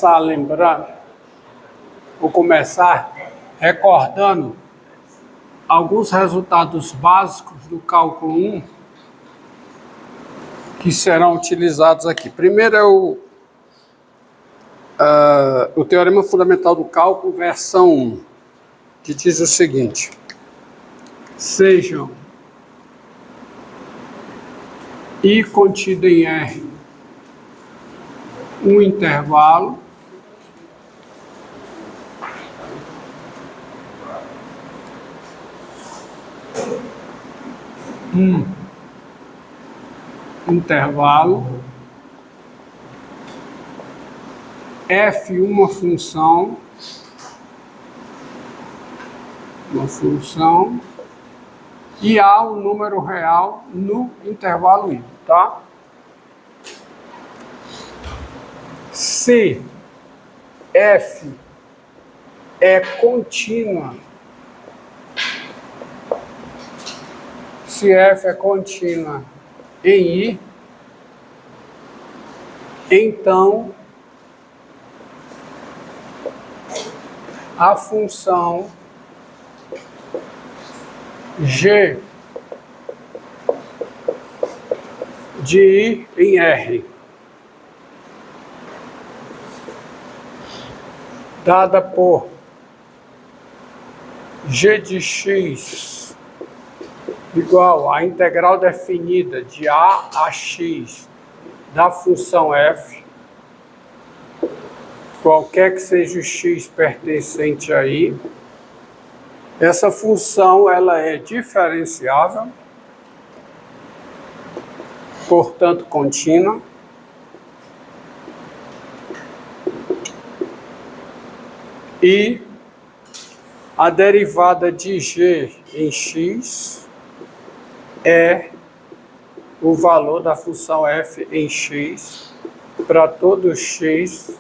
começar lembrando, vou começar recordando alguns resultados básicos do cálculo 1 que serão utilizados aqui. Primeiro é o Teorema Fundamental do Cálculo, versão 1, que diz o seguinte: sejam I contido em R um intervalo F uma função e A um número real no intervalo I, tá? Se F é contínua, em I, então a função G de I em R, dada por G de X igual à integral definida de A a X da função F, qualquer que seja o X pertencente a I. Essa função ela é diferenciável, portanto contínua, e a derivada de G em X é o valor da função F em X para todo X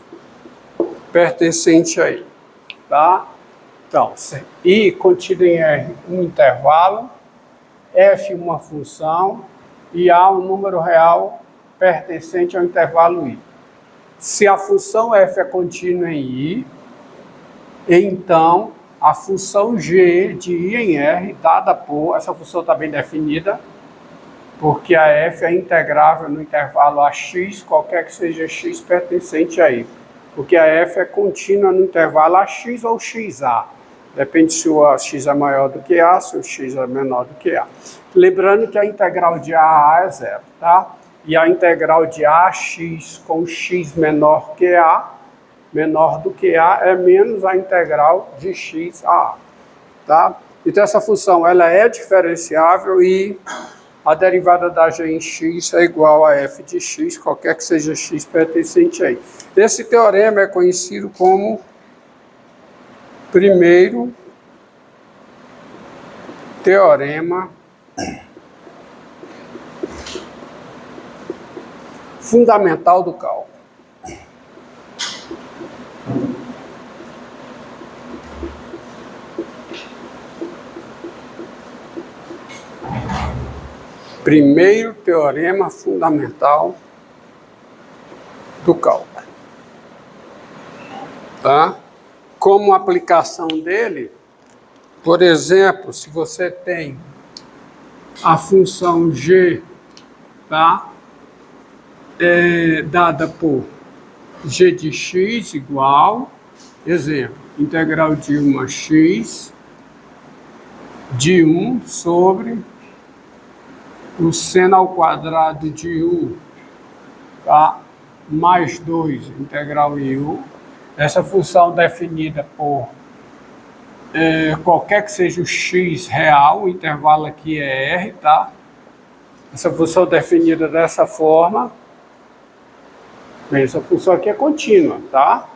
pertencente a I, tá? Então, I contido em R um intervalo, F uma função e A um número real pertencente ao intervalo I. Se a função F é contínua em I, então a função G de I em R, dada por, essa função está bem definida, porque a F é integrável no intervalo AX, qualquer que seja X pertencente a I. Porque a F é contínua no intervalo AX ou XA. Depende se o X é maior do que A, se o X é menor do que A. Lembrando que a integral de A a A é zero, tá? E a integral de AX com X menor do que A, é menos a integral de X a A, tá? Então essa função ela é diferenciável e a derivada da G em X é igual a F de X, qualquer que seja X pertencente a I. Esse teorema é conhecido como primeiro teorema fundamental do cálculo. Primeiro teorema fundamental do cálculo, tá? Como aplicação dele, por exemplo, se você tem a função G, tá? Dada por G de X igual, exemplo, integral de 1 a X de 1 sobre o seno ao quadrado de U, tá? Mais 2, integral em U. Essa função definida por qualquer que seja o X real, o intervalo aqui é R, tá? Essa função definida dessa forma. Bem, essa função aqui é contínua, tá?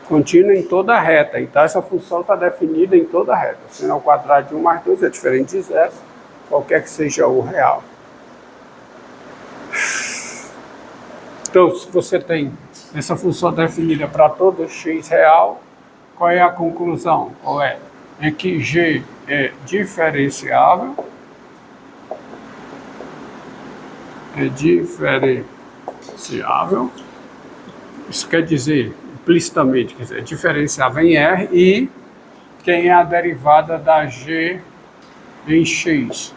Contínua em toda a reta. Então essa função está definida em toda a reta. Seno ao quadrado de 1 mais 2 é diferente de zero, qualquer que seja o real. Então, se você tem essa função definida para todo x real, qual é a conclusão? Qual é? É que G é diferenciável, Isso quer dizer, implicitamente, quer dizer, diferenciava em R e quem é a derivada da G em X.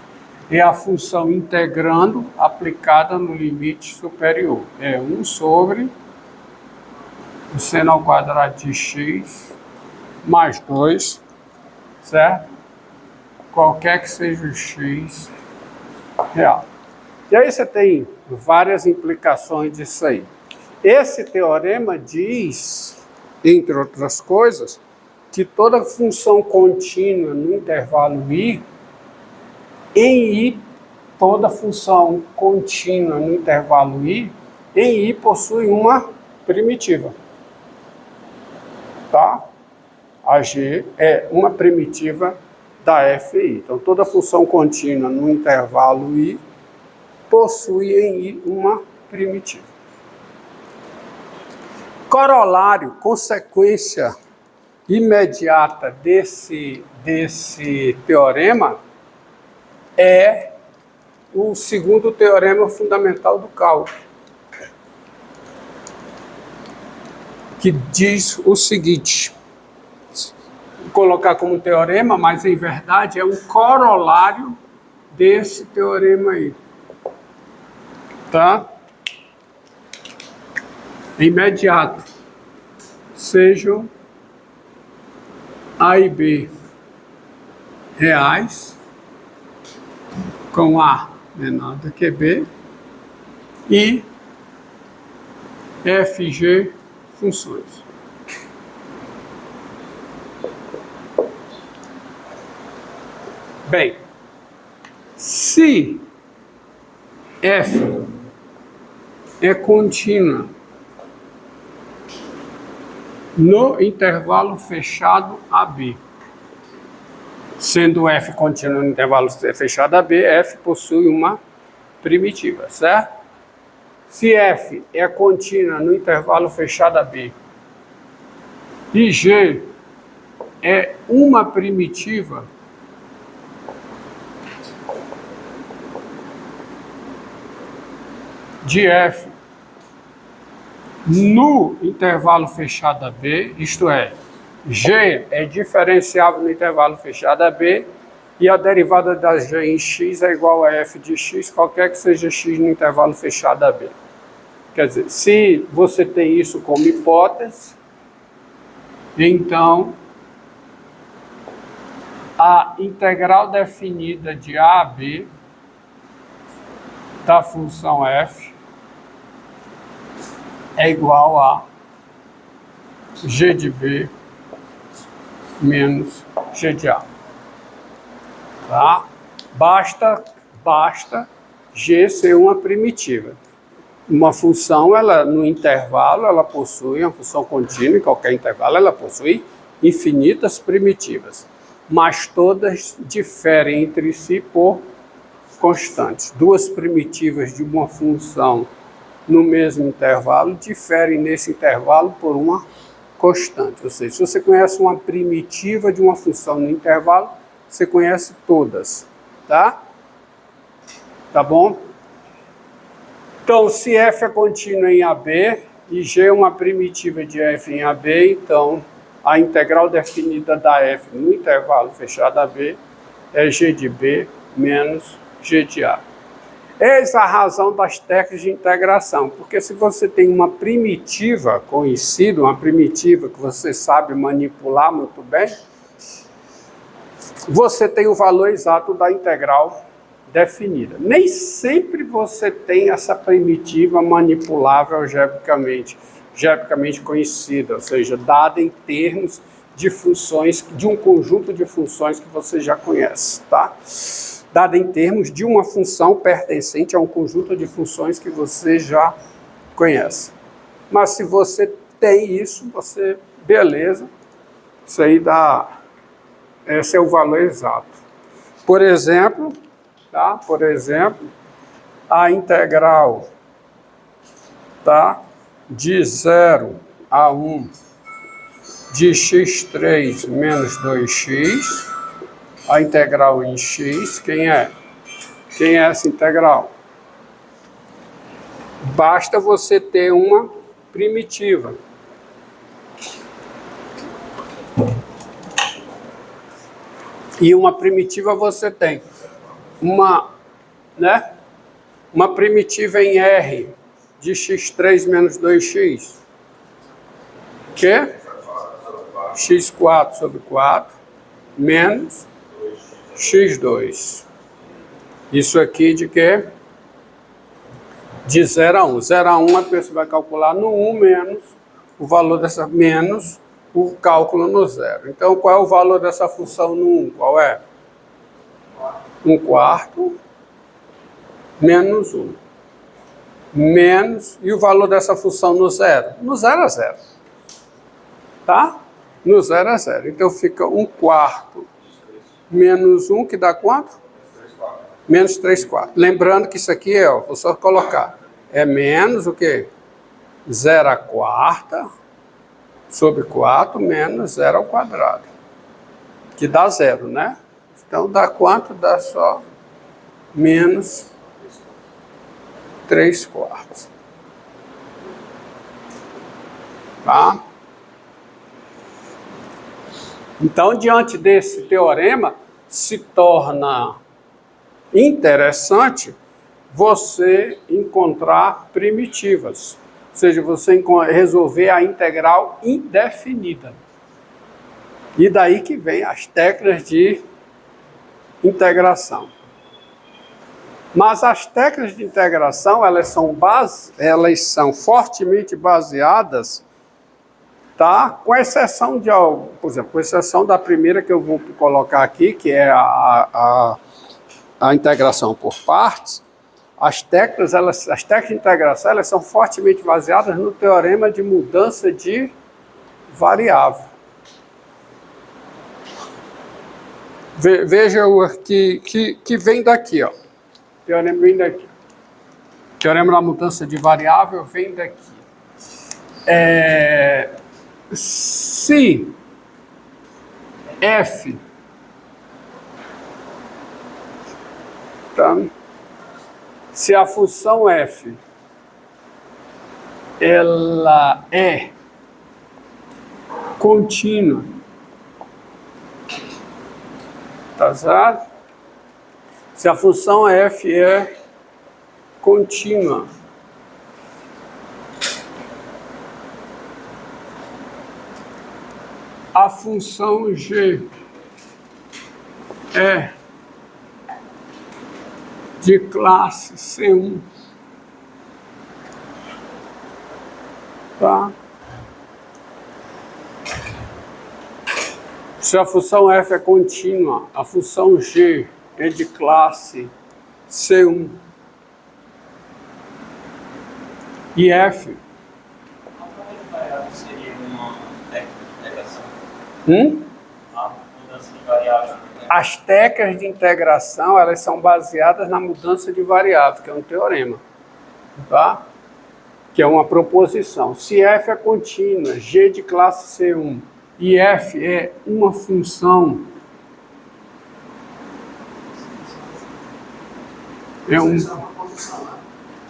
É a função integrando aplicada no limite superior. É 1 sobre o seno ao quadrado de x mais 2, certo? Qualquer que seja o x real. E aí você tem várias implicações disso aí. Esse teorema diz, entre outras coisas, que toda função contínua no intervalo i, em i, toda função contínua no intervalo i, em i possui uma primitiva. Tá? A G é uma primitiva da FI. Então, toda função contínua no intervalo i possui em i uma primitiva. Corolário, consequência imediata desse teorema é o segundo teorema fundamental do cálculo, que diz o seguinte, vou colocar como teorema, mas em verdade é um corolário desse teorema aí, tá? Imediato, sejam A e B reais, com A menor do que B, e FG funções. Bem, se F é contínua no intervalo fechado AB, sendo F contínua no intervalo fechado AB, F possui uma primitiva, certo? Se F é contínua no intervalo fechado AB e G é uma primitiva, de F no intervalo fechado AB, isto é, G é diferenciável no intervalo fechado AB e a derivada da G em X é igual a F de X, qualquer que seja X no intervalo fechado AB. Quer dizer, se você tem isso como hipótese, então a integral definida de A a B da função F é igual a G de B menos G de A. Tá? Basta G ser uma primitiva. Uma função, ela, no intervalo, ela possui, uma função contínua, em qualquer intervalo, ela possui infinitas primitivas. Mas todas diferem entre si por constantes. Duas primitivas de uma função no mesmo intervalo, diferem nesse intervalo por uma constante. Ou seja, se você conhece uma primitiva de uma função no intervalo, você conhece todas, tá? Tá bom? Então, se F é contínua em AB e G é uma primitiva de F em AB, então a integral definida da F no intervalo fechado AB é G de B menos G de A. Eis a razão das técnicas de integração, porque se você tem uma primitiva conhecida, uma primitiva que você sabe manipular muito bem, você tem o valor exato da integral definida. Nem sempre você tem essa primitiva manipulável algebricamente conhecida, ou seja, dada em termos de funções, de um conjunto de funções que você já conhece, tá? Dada em termos de uma função pertencente a um conjunto de funções que você já conhece. Mas se você tem isso, você, beleza, isso aí dá, esse é o valor exato. Por exemplo, tá? Por exemplo, a integral, tá? De 0 a 1 de x3 menos 2x, a integral em x, quem é? Quem é essa integral? Basta você ter uma primitiva. E uma primitiva você tem uma primitiva em R de x3 menos 2x, que é x4 sobre 4 menos x2. Isso aqui de quê? De 0 a 1. 0 a 1 a pessoa vai calcular no 1 menos o valor dessa, menos o cálculo no 0. Então, qual é o valor dessa função no 1? Qual é? 1/4 menos 1. Menos, e o valor dessa função no 0? No 0 a 0. Tá? No 0 a 0. Então, fica 1/4 menos 1, que dá quanto? Menos 3/4. Lembrando que isso aqui é, ó, vou só colocar, é menos o quê? 0/4 sobre 4 menos 0 ao quadrado, que dá 0, né? Então, dá quanto? Dá só menos 3/4. Tá? Então, diante desse teorema, se torna interessante você encontrar primitivas, ou seja, você resolver a integral indefinida. E daí que vem as técnicas de integração. Mas as técnicas de integração, elas são fortemente baseadas, tá? Com exceção de algo, por exemplo, com exceção da primeira que eu vou colocar aqui, que é a integração por partes. As técnicas de integração, elas são fortemente baseadas no teorema de mudança de variável. Veja o que vem daqui, ó. O teorema vem daqui. O teorema da mudança de variável vem daqui. Se f, tá? Se a função f ela é contínua, tá certo? Se a função f é contínua, a função g é de classe C1, tá? Se a função f é contínua, a função g é de classe C1 e f seria uma integração. A mudança de variável. As técnicas de integração, elas são baseadas na mudança de variável, que é um teorema, tá? Que é uma proposição. Se f é contínua, g de classe C1 e f é uma função,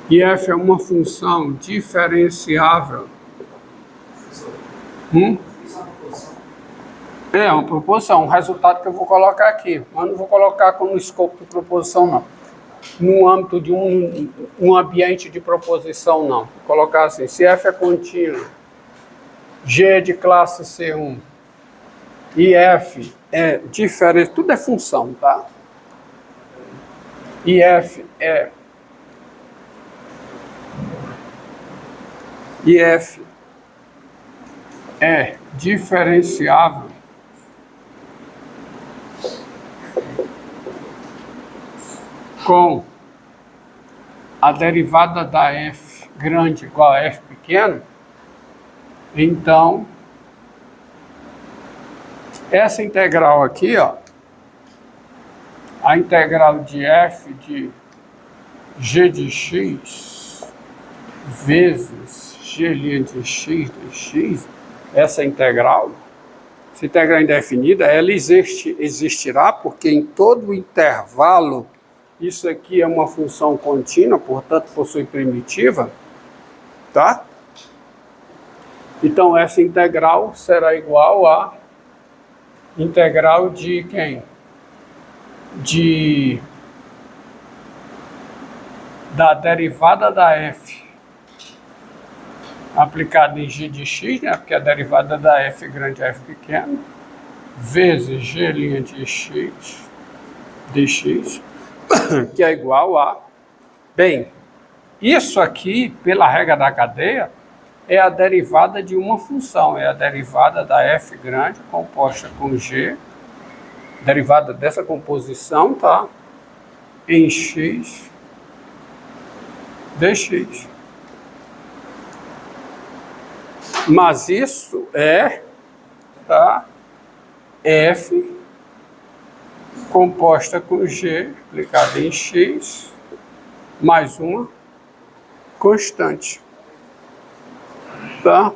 e f é uma função diferenciável. É uma proposição, um resultado que eu vou colocar aqui. Mas não vou colocar no escopo de proposição, não. No âmbito de um ambiente de proposição, não. Vou colocar assim, se f é contínuo, g é de classe C1 e f é diferente, tudo é função, tá? E f é diferenciável com a derivada da f grande igual a f pequeno, então essa integral aqui, ó, a integral de f de g de x vezes g' de x de x, essa integral indefinida, ela existirá porque em todo o intervalo isso aqui é uma função contínua, portanto possui primitiva, tá? Então, essa integral será igual a integral de quem? Da derivada da f aplicada em g de x, né? Porque a derivada da f grande é f pequeno, vezes g' de x dx, que é igual a... Bem, isso aqui, pela regra da cadeia, é a derivada de uma função, é a derivada da f grande composta com g, derivada dessa composição, tá? Em x dx. Mas isso é, tá? F composta com g aplicada em x mais uma constante, tá?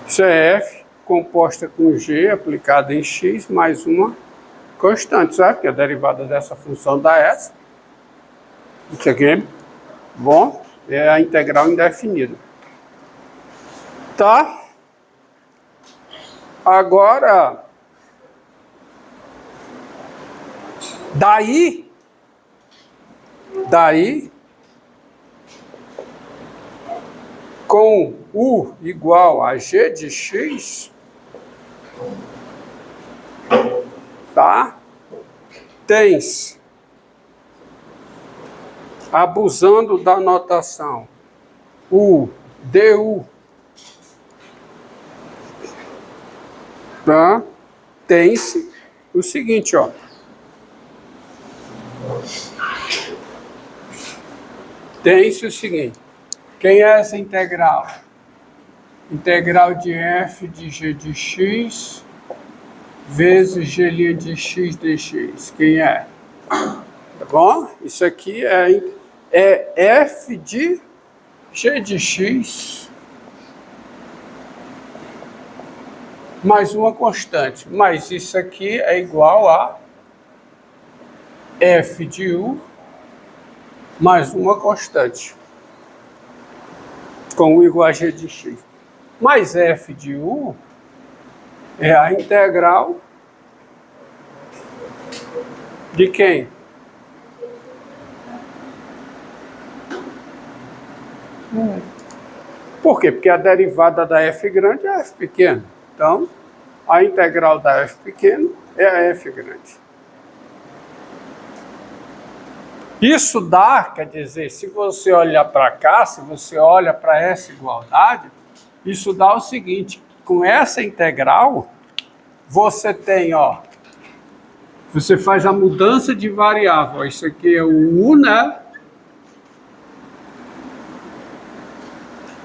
Isso é f composta com g aplicada em x mais uma constante, sabe? Que é a derivada dessa função da s. Isso aqui, bom, é a integral indefinida. Tá? Agora, daí, com u igual a g de x, tá? Tens, abusando da notação, u du, tá? Tem-se o seguinte, ó. Tem-se o seguinte. Quem é essa integral? Integral de f de g de x vezes g' de x dx. Quem é? Tá bom? Isso aqui é f de g de x mais uma constante. Mas isso aqui é igual a f de u mais uma constante, com u igual a g de x. Mais f de u é a integral de quem? Por quê? Porque a derivada da f grande é f pequeno. Então, a integral da f pequeno é a f grande. Isso dá, quer dizer, se você olhar para cá, se você olha para essa igualdade, isso dá o seguinte: com essa integral, você tem, ó, você faz a mudança de variável. Isso aqui é o u, né?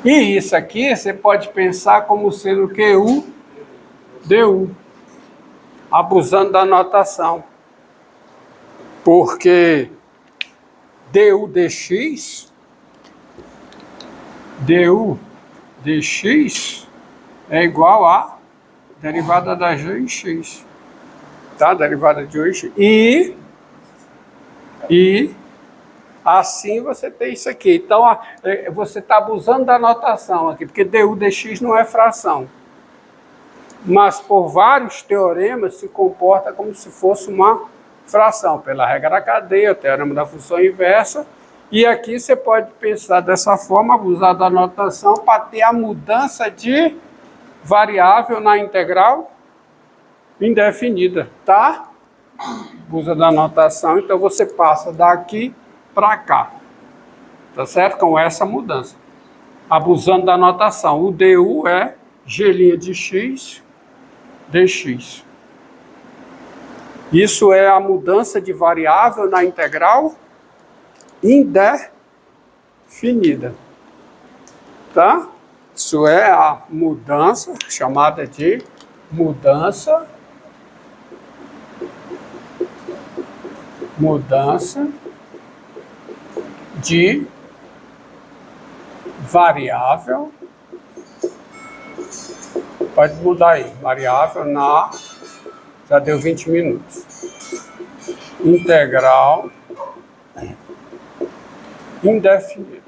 E isso aqui você pode pensar como sendo o que? U du, abusando da notação. Porque du dx é igual a derivada da g em x, tá? Derivada de u em x. E assim você tem isso aqui. Então, você está abusando da notação aqui, porque du dx não é fração. Mas, por vários teoremas, se comporta como se fosse uma fração, pela regra da cadeia, o teorema da função inversa. E aqui você pode pensar dessa forma, abusar da notação para ter a mudança de variável na integral indefinida, tá? Abusa da notação, então você passa daqui para cá, tá certo? Com essa mudança. Abusando da notação, o du é g' de x dx. Isso é a mudança de variável na integral indefinida, tá? Isso é a mudança, chamada de mudança de variável. Pode mudar aí, variável na... Já deu 20 minutos. Integral indefinida.